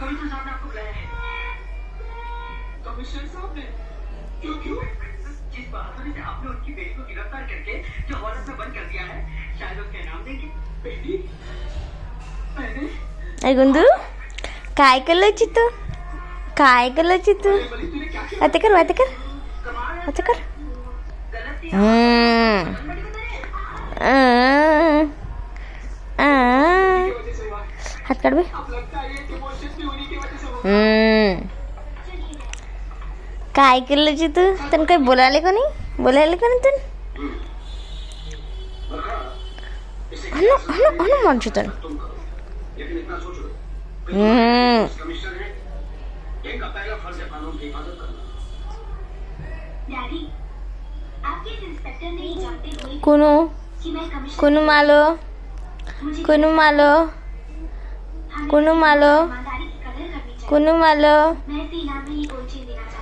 Commissioner साहब ने आपको बुलाया है। कमिश्नर साहब ने? क्यों क्यों? जिस बहादुरी से आपने उनकी बेटी को गिरफ्तार करके जो हवालात में बंद कर दिया है, शायद उसका इनाम देंगे। बेटी? मैंने? अरे गुंदू काय केलं तू काय केलं तू आता कर आता कर आता कर हात काढ बे काय केलं तू तन काही बोलायला कोणी तन म्हणतो तन इनका पहला फर्ज है कानून की हिफाजत करना। डैडी, आपके इस इंस्पेक्टर ने ये जानते हुए कोनू कि मैं कमिश्नर कोनू मालो कोनू मालो कोनू मालो ईमानदारी की कदर करनी चाहिए। कोनू मालो मैं इस इनाम में ये कोई चीज देना चाहती